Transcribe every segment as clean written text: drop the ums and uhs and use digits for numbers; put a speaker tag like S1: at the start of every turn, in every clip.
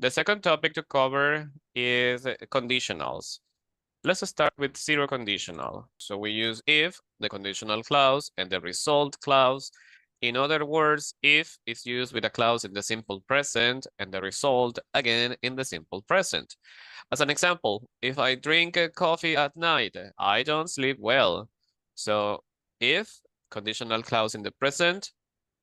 S1: The second topic to cover is conditionals. Let's start with zero conditional. So we use if, the conditional clause, and the result clause. In other words, if is used with a clause in the simple present and the result again in the simple present. As an example, if I drink coffee at night, I don't sleep well. So if conditional clause in the present,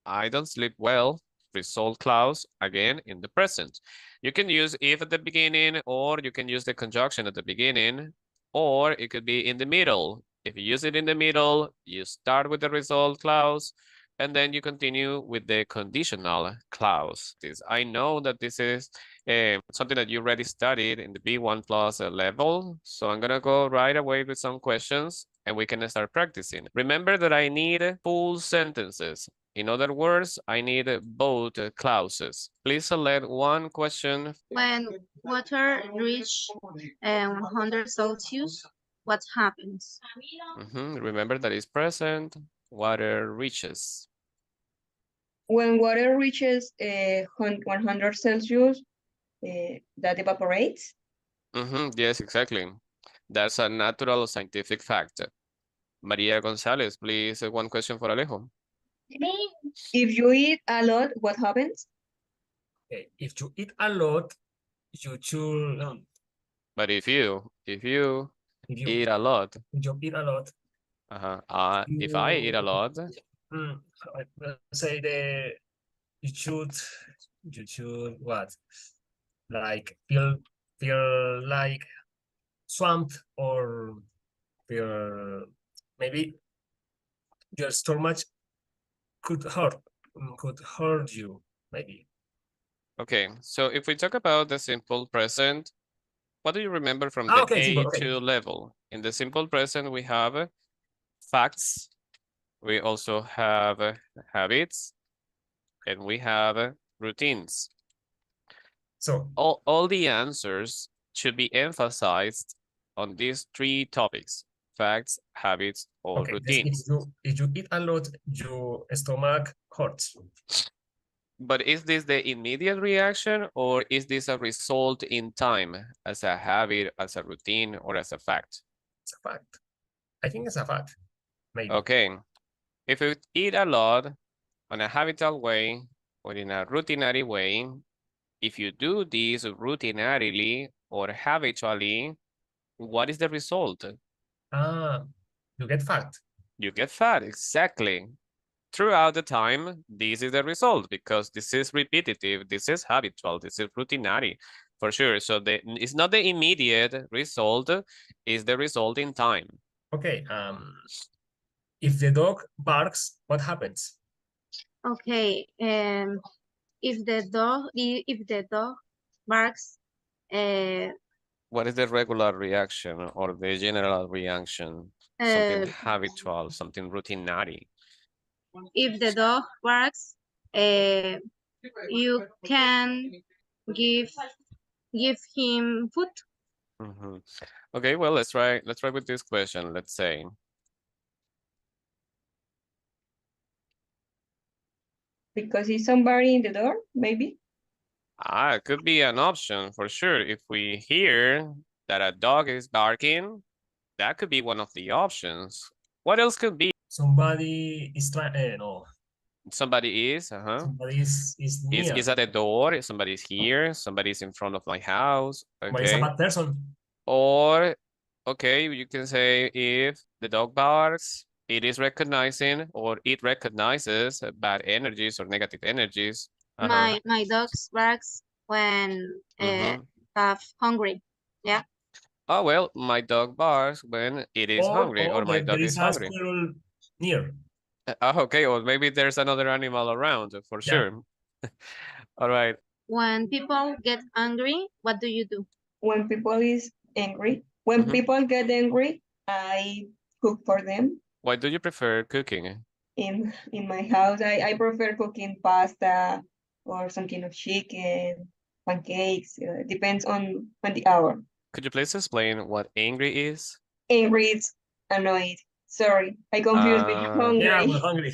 S1: I don't sleep well, result clause again in the present. You can use if at the beginning, or you can use the conjunction at the beginning, or it could be in the middle. If you use it in the middle, you start with the result clause, and then you continue with the conditional clause. I know that this is something that you already studied in the B1 plus level, so I'm gonna go right away with some questions and we can start practicing. Remember that I need full sentences. In other words, I need both clauses. Please select one question.
S2: When water reach 100 Celsius, what happens?
S1: Remember that it's present, water reaches.
S3: When water reaches 100 Celsius, that evaporates?
S1: Yes, exactly. That's a natural scientific fact. Maria Gonzalez, please, one question for Alejo.
S3: If you eat a lot, what happens?
S4: Okay, if you eat a lot, you should.
S1: But if you eat a lot,
S4: if you eat a lot,
S1: if I eat a lot,
S4: let's say you should what? Like feel like swamped, or feel maybe your stomach could hurt you, maybe.
S1: okay. So if we talk about the simple present, what do you remember from the A2 level? In the simple present, we have facts. We also have habits, and we have routines.
S4: So
S1: all the answers should be emphasized on these three topics: facts, habits, or routines.
S4: If you eat a lot, your stomach hurts.
S1: But is this the immediate reaction, or is this a result in time, as a habit, as a routine, or as a fact?
S4: It's a fact. I think it's a fact. Maybe.
S1: Okay. If you eat a lot on a habitual way or in a routinary way, if you do this routinarily or habitually, what is the result?
S4: You get fat.
S1: You get fat, exactly. Throughout the time, this is the result because this is repetitive, this is habitual, this is routinary, for sure. So it's not the immediate result, it's the result in time.
S4: Okay. If the dog barks, what happens?
S2: Okay. If the dog barks,
S1: what is the regular reaction or the general reaction? Something habitual, something routinary.
S2: If the dog barks, you can give him food.
S1: Okay, well, let's try with this question. Let's say,
S3: because it's somebody in the door, maybe?
S1: It could be an option for sure. If we hear that a dog is barking, that could be one of the options. What else could be?
S4: Somebody is trying, no.
S1: Somebody is,
S4: Somebody is near.
S1: Is at the door, somebody's here, somebody's in front of my house, okay.
S4: Is a bad person.
S1: Or, okay, you can say if the dog barks, it is recognizing or it recognizes bad energies or negative energies.
S2: My dog barks when have hungry. Yeah.
S1: Oh, well, my dog barks when it is hungry, or my dog is hungry.
S4: Near.
S1: Okay, or maybe there's another animal around, for sure. All right.
S2: When people get angry, what do you do?
S3: When people is angry, when people get angry, I cook for them.
S1: Why do you prefer cooking?
S3: In my house, I prefer cooking pasta or some kind of chicken, pancakes. Depends on the hour.
S1: Could you please explain what angry is?
S3: Angry is annoyed. Sorry, I confused with hungry.
S4: Yeah, we're hungry.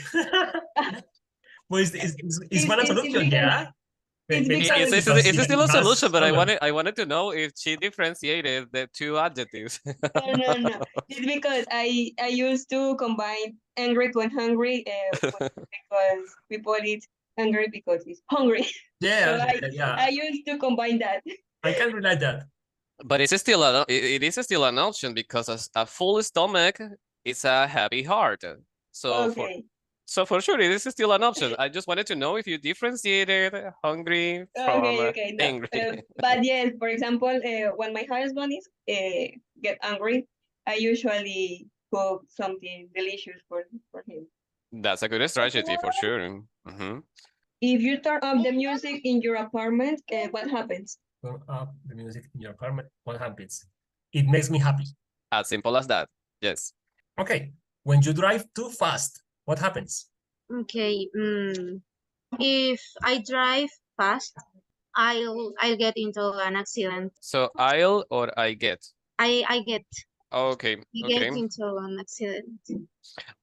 S4: Well, it's one solution, yeah?
S3: It's
S4: Maybe
S3: because
S1: It's still a
S4: it has
S1: solution, but
S4: problem.
S1: I wanted to know if she differentiated the two adjectives.
S3: no. It's because I used to combine angry when hungry because people eat angry because it's hungry. So
S4: Yeah,
S3: I used to combine that.
S4: I can relate that.
S1: But it's still it is still an option because a full stomach is a happy heart. So
S3: Okay.
S1: for sure, it is still an option. I just wanted to know if you differentiated hungry from
S3: Okay. No.
S1: angry.
S3: But yes, for example, when my husband is get angry, I usually cook something delicious for him.
S1: That's a good strategy for sure. Mhm.
S3: If you turn up the music in your apartment, what happens?
S4: Turn up the music in your apartment. What happens? It makes me happy.
S1: As simple as that. Yes.
S4: Okay. When you drive too fast, what happens?
S2: Okay. If I drive fast, I'll get into an accident.
S1: So I'll or I get.
S2: I get
S1: Okay,
S2: I
S1: okay.
S2: get into an accident.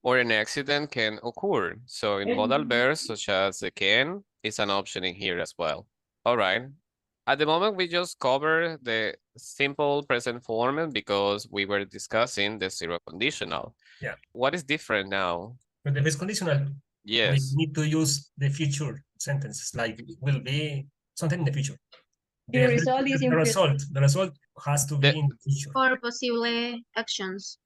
S1: Or an accident can occur. So in modal verbs such as can is an option in here as well. All right. At the moment, we just cover the simple present form because we were discussing the zero conditional.
S4: Yeah.
S1: What is different now?
S4: With the best conditional, we
S1: Yes.
S4: need to use the future sentences, like will be something in the future.
S3: The result is in
S4: the result has to be
S1: The-
S4: in the future.
S2: Or possible actions.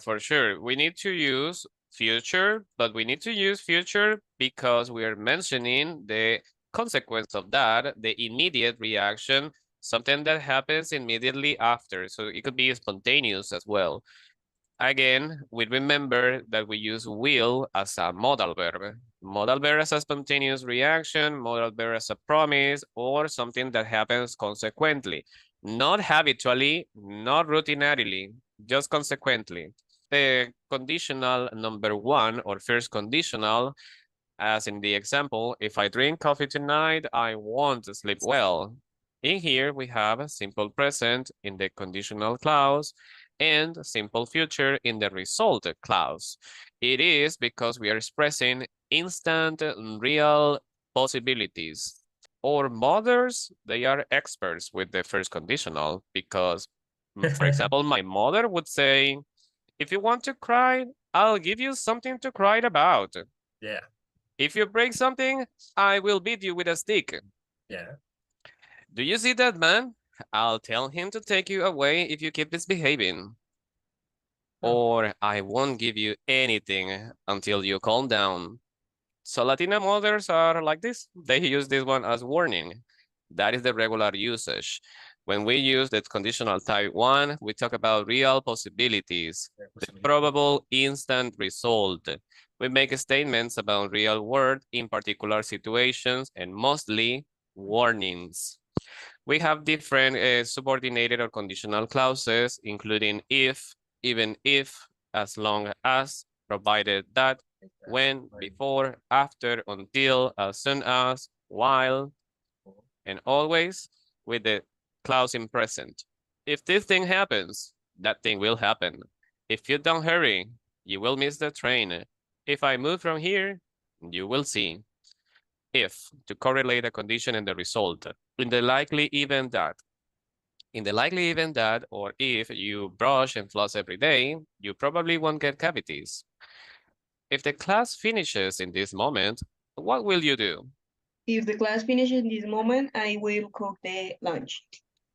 S1: For sure. We need to use future, but we need to use future because we are mentioning the consequence of that, the immediate reaction, something that happens immediately after. So it could be spontaneous as well. Again, we remember that we use will as a modal verb. Modal verb as a spontaneous reaction, modal verb as a promise, or something that happens consequently. Not habitually, not routinarily, just consequently. The conditional number one or first conditional, as in the example, if I drink coffee tonight, I won't sleep well. In here, we have a simple present in the conditional clause and simple future in the result clause. It is because we are expressing instant, real possibilities. Our mothers, they are experts with the first conditional because, for example, my mother would say, if you want to cry, I'll give you something to cry about.
S4: Yeah.
S1: If you break something, I will beat you with a stick.
S4: Yeah.
S1: Do you see that man? I'll tell him to take you away if you keep misbehaving. Or I won't give you anything until you calm down. So Latina mothers are like this. They use this one as warning. That is the regular usage. When we use the conditional type one, we talk about real possibilities, the probable instant result. We make statements about real world in particular situations and mostly warnings. We have different subordinated or conditional clauses, including if, even if, as long as, provided that, when, before, after, until, as soon as, while, and always with the clause in present. If this thing happens, that thing will happen. If you don't hurry, you will miss the train. If I move from here, you will see. If, to correlate a condition and the result. In the likely event that, or if you brush and floss every day, you probably won't get cavities. If the class finishes in this moment, what will you do?
S3: If the class finishes this moment, I will cook the lunch.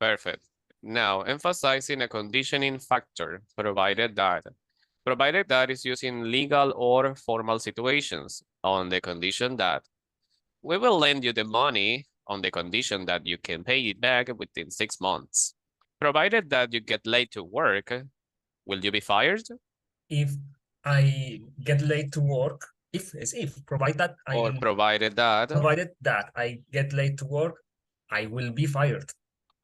S1: Perfect. Now, emphasizing a conditioning factor, provided that is used in legal or formal situations on the condition that we will lend you the money on the condition that you can pay it back within 6 months. Provided that you get late to work, will you be fired?
S4: If I get late to work, provided that I get late to work, I will be fired.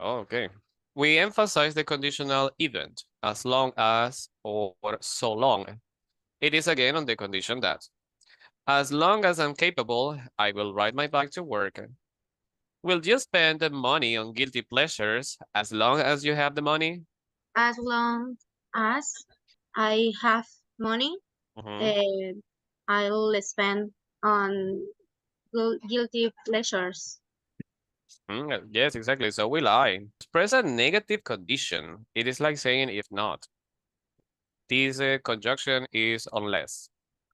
S1: Okay. We emphasize the conditional event, as long as or so long. It is again on the condition that. As long as I'm capable, I will ride my bike to work. Will you spend the money on guilty pleasures as long as you have the money?
S2: As long as I have money, I'll spend on guilty pleasures.
S1: Yes, exactly. So we lie. Express a negative condition. It is like saying if not. This conjunction is unless,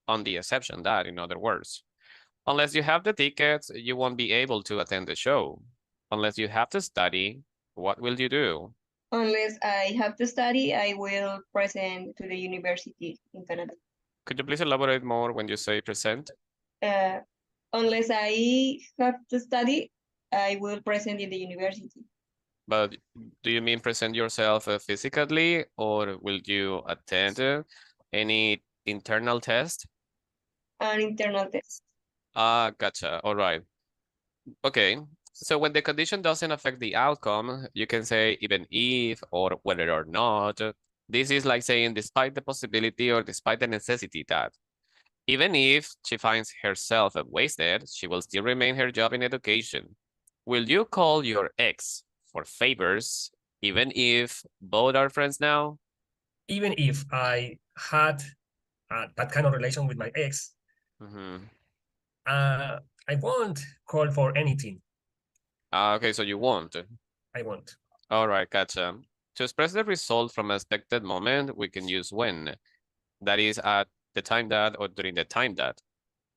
S1: on the exception that, in other words. Unless you have the tickets, you won't be able to attend the show. Unless you have to study, what will you do?
S3: Unless I have to study, I will present to the university in Canada.
S1: Could you please elaborate more when you say present?
S3: Uh, unless I have to study, I will present in the university.
S1: But do you mean present yourself physically, or will you attend any internal test?
S3: An internal test.
S1: Ah, gotcha. All right. Okay. So when the condition doesn't affect the outcome, you can say even if or whether or not. This is like saying despite the possibility or despite the necessity that. Even if she finds herself wasted, she will still remain her job in education. Will you call your ex for favors, even if both are friends now?
S4: Even if I had that kind of relation with my ex,
S1: Mhm.
S4: I won't call for anything.
S1: Okay, so you won't.
S4: I won't.
S1: All right, gotcha. To express the result from a expected moment, we can use when. That is at the time that or during the time that.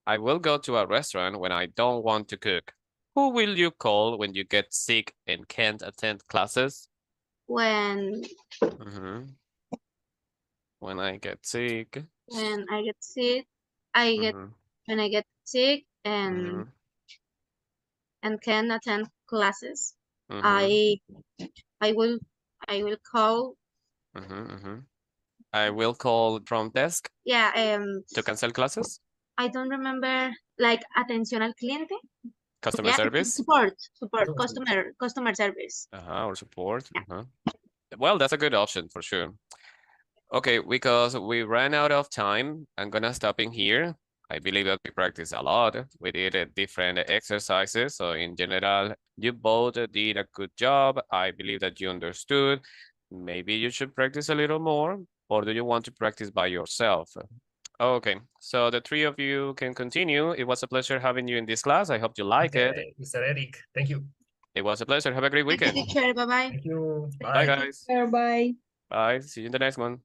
S1: I will go to a restaurant when I don't want to cook. Who will you call when you get sick and can't attend classes?
S2: When
S1: Mhm. When I get sick.
S2: when I get sick, I get
S1: Mhm.
S2: when I get sick
S1: Mhm.
S2: and can attend classes,
S1: Mhm.
S2: I I will I will call.
S1: Mhm. Mhm. I will call front desk
S2: Yeah,
S1: to cancel classes.
S2: I don't remember, like atención al cliente.
S1: Customer
S2: Yeah,
S1: service.
S2: support, customer service.
S1: Or support. Well, that's a good option for sure. Okay, because we ran out of time, I'm gonna stop in here. I believe that we practiced a lot. We did different exercises. So in general, you both did a good job. I believe that you understood. Maybe you should practice a little more, or do you want to practice by yourself? Okay, so the three of you can continue. It was a pleasure having you in this class. I hope you like it.
S4: Okay, Mr. Eric, thank you.
S1: It was a pleasure. Have a great
S2: Thank you,
S1: weekend.
S2: teacher. Bye bye.
S4: Thank you.
S1: Bye,
S4: Bye.
S1: guys.
S3: Bye.
S1: Bye. See you in the next one.